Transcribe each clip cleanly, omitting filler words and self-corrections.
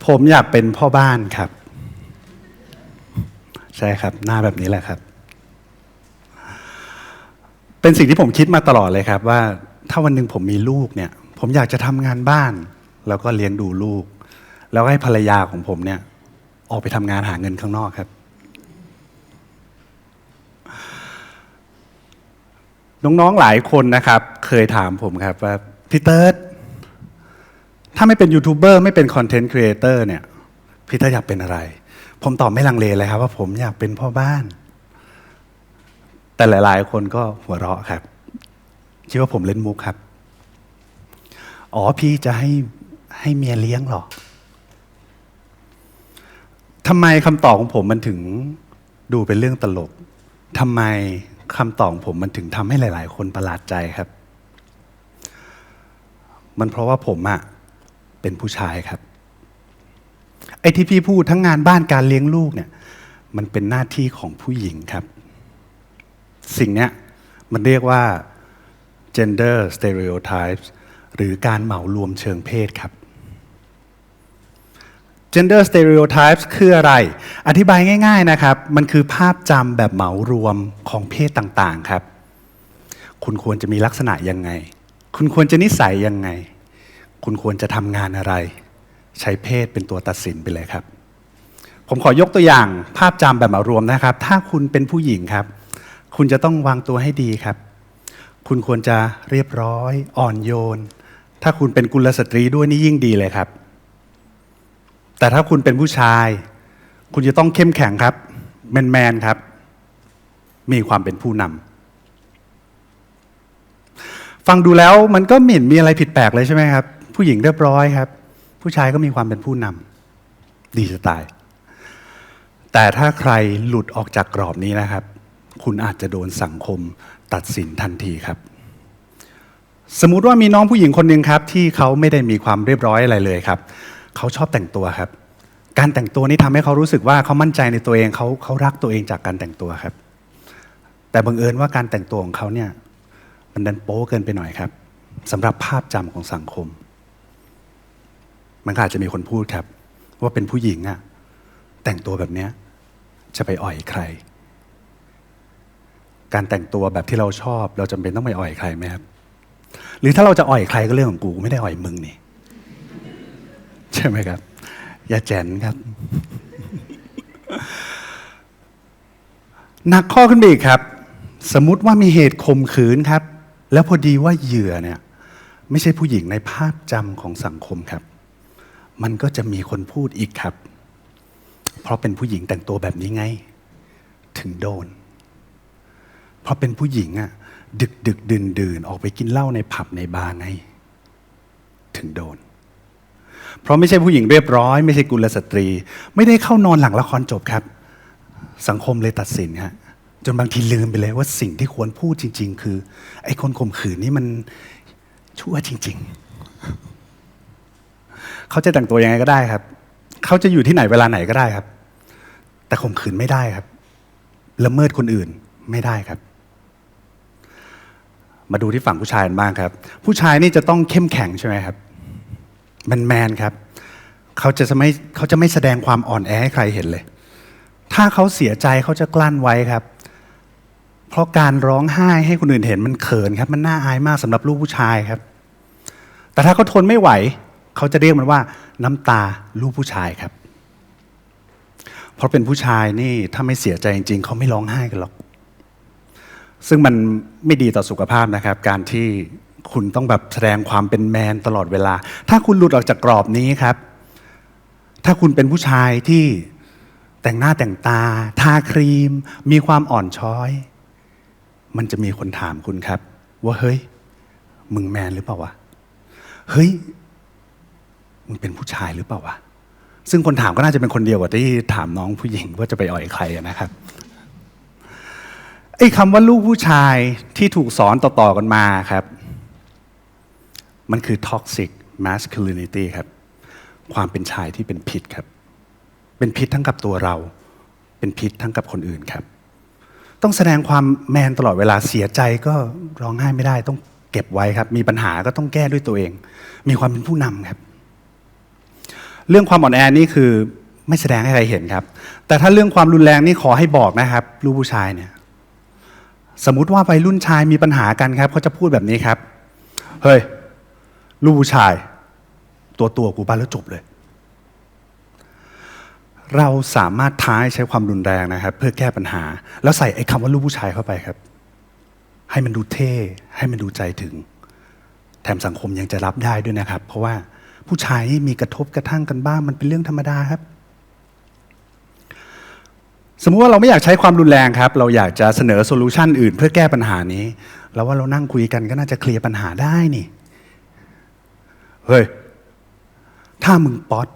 ผมอยากเป็นพ่อบ้านครับใช่ครับหน้าแบบนี้แหละครับเป็นสิ่งที่ผมคิดมาตลอดเลยครับว่าถ้าวันหนึ่งผมมีลูกเนี่ยผมอยากจะทำงานบ้านแล้วก็เลี้ยงดูลูกแล้วให้ภรรยาของผมเนี่ยออกไปทำงานหาเงินข้างนอกครับน้องๆหลายคนนะครับเคยถามผมครับว่าพี่เติร์ดถ้าไม่เป็นยูทูบเบอร์ไม่เป็นคอนเทนต์ครีเอเตอร์เนี่ยพี่เติร์ดอยากเป็นอะไรผมตอบไม่ลังเลเลยครับว่าผมอยากเป็นพ่อบ้านแต่หลายๆคนก็หัวเราะครับคิดว่าผมเล่นมุกครับอ๋อพี่จะให้เมียเลี้ยงหรอทำไมคำตอบของผมมันถึงดูเป็นเรื่องตลกทำไมคำตอบของผมมันถึงทำให้หลายๆคนประหลาดใจครับมันเพราะว่าผมอะเป็นผู้ชายครับไอ้ที่พี่พูดทั้งงานบ้านการเลี้ยงลูกเนี่ยมันเป็นหน้าที่ของผู้หญิงครับสิ่งเนี้ยมันเรียกว่า gender stereotypes หรือการเหมารวมเชิงเพศครับ gender stereotypes คืออะไรอธิบายง่ายๆนะครับมันคือภาพจำแบบเหมารวมของเพศต่างๆครับคุณควรจะมีลักษณะยังไงคุณควรจะนิสัยยังไงคุณควรจะทำงานอะไรใช้เพศเป็นตัวตัดสินไปเลยครับผมขอยกตัวอย่างภาพจำแบบเหมารวมนะครับถ้าคุณเป็นผู้หญิงครับคุณจะต้องวางตัวให้ดีครับคุณควรจะเรียบร้อยอ่อนโยนถ้าคุณเป็นกุลสตรีด้วยนี่ยิ่งดีเลยครับแต่ถ้าคุณเป็นผู้ชายคุณจะต้องเข้มแข็งครับแมนๆครับมีความเป็นผู้นำฟังดูแล้วมันก็ไม่เห็นมีอะไรผิดแปลกเลยใช่ไหมครับผู้หญิงเรียบร้อยครับผู้ชายก็มีความเป็นผู้นำดีจะตายแต่ถ้าใครหลุดออกจากกรอบนี้นะครับคุณอาจจะโดนสังคมตัดสินทันทีครับสมมุติว่ามีน้องผู้หญิงคนหนึ่งครับที่เขาไม่ได้มีความเรียบร้อยอะไรเลยครับเขาชอบแต่งตัวครับการแต่งตัวนี้ทำให้เขารู้สึกว่าเขามั่นใจในตัวเองเขารักตัวเองจากการแต่งตัวครับแต่บังเอิญว่าการแต่งตัวของเขาเนี่ยมันดันโป๊เกินไปหน่อยครับสำหรับภาพจำของสังคมมันอาจจะมีคนพูดครับว่าเป็นผู้หญิงอะแต่งตัวแบบเนี้ยจะไปอ่อยใครการแต่งตัวแบบที่เราชอบเราจำเป็นต้องไปอ่อยใครไหมครับหรือถ้าเราจะอ่อยใครก็เรื่องของกูไม่ได้อ่อยมึงนี่ใช่ไหมครับอย่าแจนครับหนักข้อขึ้นไปอีกครับสมมุติว่ามีเหตุข่มขืนครับแล้วพอดีว่าเหยื่อเนี่ยไม่ใช่ผู้หญิงในภาพจำของสังคมครับมันก็จะมีคนพูดอีกครับเพราะเป็นผู้หญิงแต่งตัวแบบนี้ไงถึงโดนเพราะเป็นผู้หญิงอะดึกดื่นออกไปกินเหล้าในผับในบาร์ไงถึงโดนเพราะไม่ใช่ผู้หญิงเรียบร้อยไม่ใช่กุลสตรีไม่ได้เข้านอนหลังละครจบครับสังคมเลยตัดสินฮะจนบางทีลืมไปเลยว่าสิ่งที่ควรพูดจริงๆคือไอ้คนข่มขืนนี่มันชั่วจริงๆเขาจะแต่งตัวยังไงก็ได้ครับเขาจะอยู่ที่ไหนเวลาไหนก็ได้ครับแต่ข่มขืนไม่ได้ครับละเมิดคนอื่นไม่ได้ครับมาดูที่ฝั่งผู้ชายกันบ้างครับผู้ชายนี่จะต้องเข้มแข็งใช่ไหมครับแมนครับเขาจะไม่แสดงความอ่อนแอให้ใครเห็นเลยถ้าเขาเสียใจเขาจะกลั้นไว้ครับเพราะการร้องไห้ให้คนอื่นเห็นมันเขินครับมันน่าอายมากสำหรับลูกผู้ชายครับแต่ถ้าเขาทนไม่ไหวเขาจะเรียกมันว่าน้ำตาลูกผู้ชายครับเพราะเป็นผู้ชายนี่ถ้าไม่เสียใจจริงๆเขาไม่ร้องไห้กันหรอกซึ่งมันไม่ดีต่อสุขภาพนะครับการที่คุณต้องแบบแสดงความเป็นแมนตลอดเวลาถ้าคุณหลุดออกจากกรอบนี้ครับถ้าคุณเป็นผู้ชายที่แต่งหน้าแต่งตาทาครีมมีความอ่อนช้อยมันจะมีคนถามคุณครับว่าเฮ้ยมึงแมนหรือเปล่าวะเฮ้ยมึงเป็นผู้ชายหรือเปล่าวะซึ่งคนถามก็น่าจะเป็นคนเดียวกับที่ถามน้องผู้หญิงว่าจะไปอ่อยใครนะครับไอ้คำว่าลูกผู้ชายที่ถูกสอนต่อๆกันมาครับมันคือ toxic masculinity ครับความเป็นชายที่เป็นพิษครับเป็นพิษทั้งกับตัวเราเป็นพิษทั้งกับคนอื่นครับต้องแสดงความแมนตลอดเวลาเสียใจก็ร้องไห้ไม่ได้ต้องเก็บไว้ครับมีปัญหาก็ต้องแก้ด้วยตัวเองมีความเป็นผู้นำครับ เรื่องความอ่อนแอนี่คือไม่แสดงให้ใครเห็นครับแต่ถ้าเรื่องความรุนแรงนี่ขอให้บอกนะครับลูกผู้ชายเนี่ยสมมุติว่าวัยรุ่นชายมีปัญหากันครับเขาจะพูดแบบนี้ครับเฮ้ยลูกผู้ชายตัวกูบ้านแล้วจบเลยเราสามารถท้าให้ใช้ความรุนแรงนะครับเพื่อแก้ปัญหาแล้วใส่ไอ้คำว่าลูกผู้ชายเข้าไปครับให้มันดูเท่ให้มันดูใจถึงแถมสังคมยังจะรับได้ด้วยนะครับเพราะว่าผู้ชายมีกระทบกระทั่งกันบ้างมันเป็นเรื่องธรรมดาครับสมมุติว่าเราไม่อยากใช้ความรุนแรงครับเราอยากจะเสนอโซลูชันอื่นเพื่อแก้ปัญหานี้แล้วว่าเรานั่งคุยกันก็น่าจะเคลียร์ปัญหาได้นี่เฮ้ยถ้ามึงป๊อต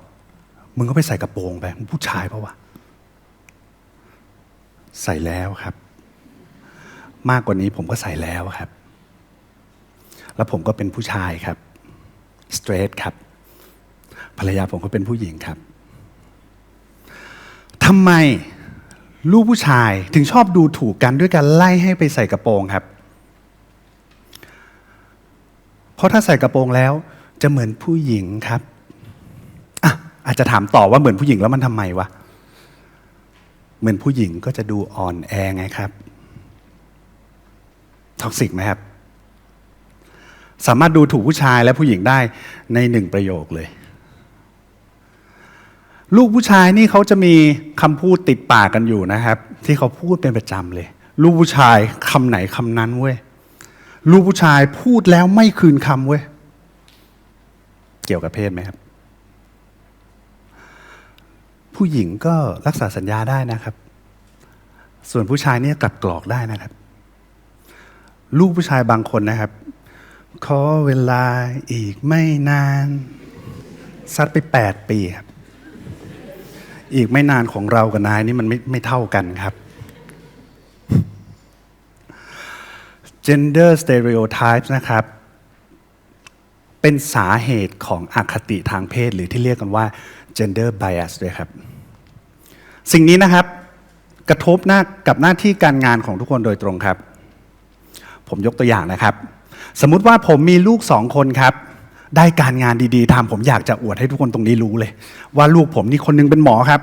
มึงก็ไปใส่กระโปรงไปมึงผู้ชายเพราะว่าใส่แล้วครับมากกว่านี้ผมก็ใส่แล้วครับแล้วผมก็เป็นผู้ชายครับสเตรทครับภรรยาผมก็เป็นผู้หญิงครับทำไมลูกผู้ชายถึงชอบดูถูกกันด้วยการไล่ให้ไปใส่กระโปรงครับเพราะถ้าใส่กระโปรงแล้วจะเหมือนผู้หญิงครับอาจจะถามต่อว่าเหมือนผู้หญิงแล้วมันทำไมวะเหมือนผู้หญิงก็จะดูอ่อนแอไงครับท็อกซิกไหมครับสามารถดูถูกผู้ชายและผู้หญิงได้ในหนึ่งประโยคเลยลูกผู้ชายนี่เขาจะมีคำพูดติดปากกันอยู่นะครับที่เขาพูดเป็นประจำเลยลูกผู้ชายคำไหนคำนั้นเว้ยลูกผู้ชายพูดแล้วไม่คืนคำเว้ยเกี่ยวกับเพศไหมครับผู้หญิงก็รักษาสัญญาได้นะครับส่วนผู้ชายเนี่ยกลับกรอกได้นะครับลูกผู้ชายบางคนนะครับขอเวลาอีกไม่นานซัดไป8 ปีครับอีกไม่นานของเรากับนายนี่มันไม่เท่ากันครับ gender stereotypes นะครับเป็นสาเหตุของอคติทางเพศหรือที่เรียกกันว่า gender bias ด้วยครับสิ่งนี้นะครับกระทบกับหน้าที่การงานของทุกคนโดยตรงครับผมยกตัวอย่างนะครับสมมุติว่าผมมีลูก2 คนครับได้การงานดีๆทำผมอยากจะอวดให้ทุกคนตรงนี้รู้เลยว่าลูกผมนี่คนนึงเป็นหมอครับ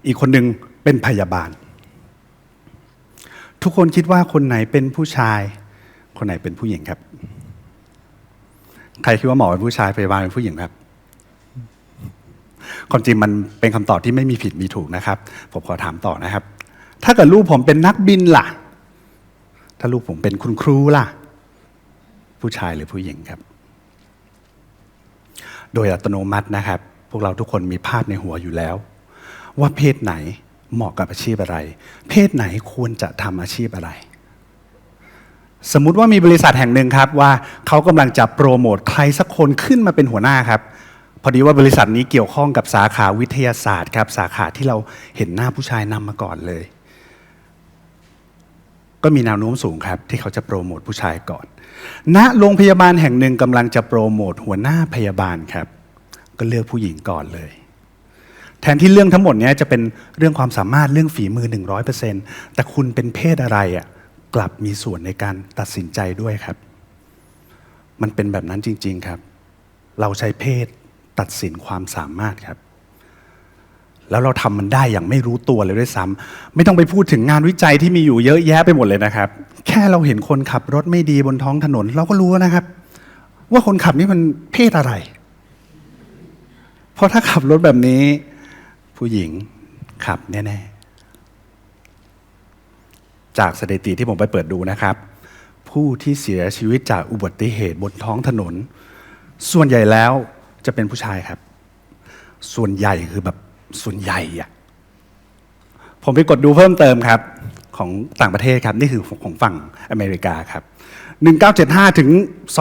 อีกคนนึงเป็นพยาบาลทุกคนคิดว่าคนไหนเป็นผู้ชายคนไหนเป็นผู้หญิงครับใครคิดว่าหมอเป็นผู้ชายพยาบาลเป็นผู้หญิงครับความจริงมันเป็นคำตอบที่ไม่มีผิดมีถูกนะครับผมขอถามต่อนะครับถ้าเกิดลูกผมเป็นนักบินล่ะถ้าลูกผมเป็นคุณครูล่ะผู้ชายหรือผู้หญิงครับโดยอัตโนมัตินะครับพวกเราทุกคนมีภาพในหัวอยู่แล้วว่าเพศไหนเหมาะกับอาชีพอะไรเพศไหนควรจะทำอาชีพอะไรสมมุติว่ามีบริษัทแห่งหนึ่งครับว่าเขากำลังจะโปรโมทใครสักคนขึ้นมาเป็นหัวหน้าครับพอดีว่าบริษัทนี้เกี่ยวข้องกับสาขาวิทยาศาสตร์ครับสาขาที่เราเห็นหน้าผู้ชายนำมาก่อนเลยก็มีแนวโน้มสูงครับที่เขาจะโปรโมทผู้ชายก่อนณโรงพยาบาลแห่งหนึ่งกำลังจะโปรโมทหัวหน้าพยาบาลครับก็เลือกผู้หญิงก่อนเลยแทนที่เรื่องทั้งหมดนี้จะเป็นเรื่องความสามารถเรื่องฝีมือ 100% แต่คุณเป็นเพศอะไรกลับมีส่วนในการตัดสินใจด้วยครับมันเป็นแบบนั้นจริงๆครับเราใช้เพศตัดสินความสามารถครับแล้วเราทำมันได้อย่างไม่รู้ตัวเลยด้วยซ้ำไม่ต้องไปพูดถึงงานวิจัยที่มีอยู่เยอะแยะไปหมดเลยนะครับแค่เราเห็นคนขับรถไม่ดีบนท้องถนนเราก็รู้นะครับว่าคนขับนี่มันเพศอะไรเพราะถ้าขับรถแบบนี้ผู้หญิงขับแน่ๆจากสถิติที่ผมไปเปิดดูนะครับผู้ที่เสียชีวิตจากอุบัติเหตุบนท้องถนนส่วนใหญ่แล้วจะเป็นผู้ชายครับส่วนใหญ่คือแบบส่วนใหญ่ผมไปกดดูเพิ่มเติมครับของต่างประเทศครับนี่คือของฝั่งอเมริกาครับ1975ถึง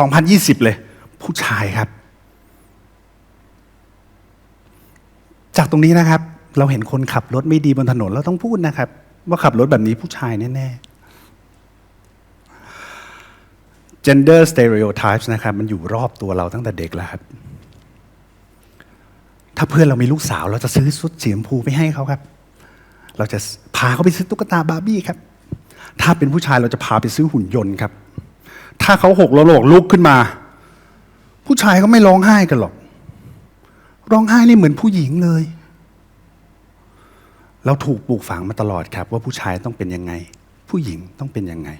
2020เลยผู้ชายครับจากตรงนี้นะครับเราเห็นคนขับรถไม่ดีบนถนนเราต้องพูดนะครับว่าขับรถแบบนี้ผู้ชายแน่ๆ gender stereotypes นะครับมันอยู่รอบตัวเราตั้งแต่เด็กแล้วครับถ้าเพื่อนเรามีลูกสาวเราจะซื้อชุดสีชมพูไปให้เขาครับเราจะพาเขาไปซื้อตุ๊กตาบาร์บี้ครับถ้าเป็นผู้ชายเราจะพาไปซื้อหุ่นยนต์ครับถ้าเขาหกล้มลุกขึ้นมาผู้ชายก็ไม่ร้องไห้กันหรอก ร้องไห้นี่เหมือนผู้หญิงเลย เราถูกปลูกฝังมาตลอดครับว่าผู้ชายต้องเป็นยังไงผู้หญิงต้องเป็นยังไง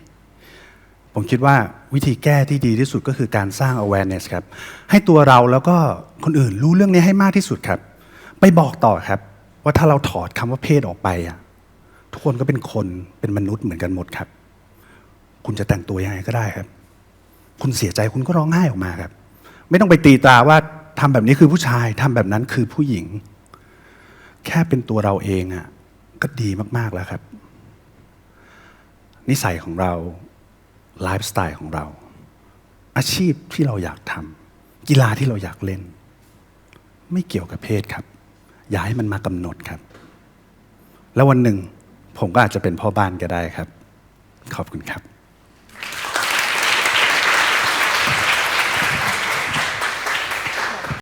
ผมคิดว่าวิธีแก้ที่ดีที่สุดก็คือการสร้าง awareness ครับให้ตัวเราแล้วก็คนอื่นรู้เรื่องนี้ให้มากที่สุดครับไปบอกต่อครับว่าถ้าเราถอดคำว่าเพศออกไปทุกคนก็เป็นคนเป็นมนุษย์เหมือนกันหมดครับคุณจะแต่งตัวยังไงก็ได้ครับคุณเสียใจคุณก็ร้องไห้ออกมาครับไม่ต้องไปตีตราว่าทำแบบนี้คือผู้ชายทำแบบนั้นคือผู้หญิงแค่เป็นตัวเราเองก็ดีมากๆแล้วครับนิสัยของเราไลฟ์สไตล์ของเราอาชีพที่เราอยากทำกีฬาที่เราอยากเล่นไม่เกี่ยวกับเพศครับอย่าให้มันมากำหนดครับแล้ววันหนึ่งผมก็อาจจะเป็นพ่อบ้านก็ได้ครับขอบคุณครับ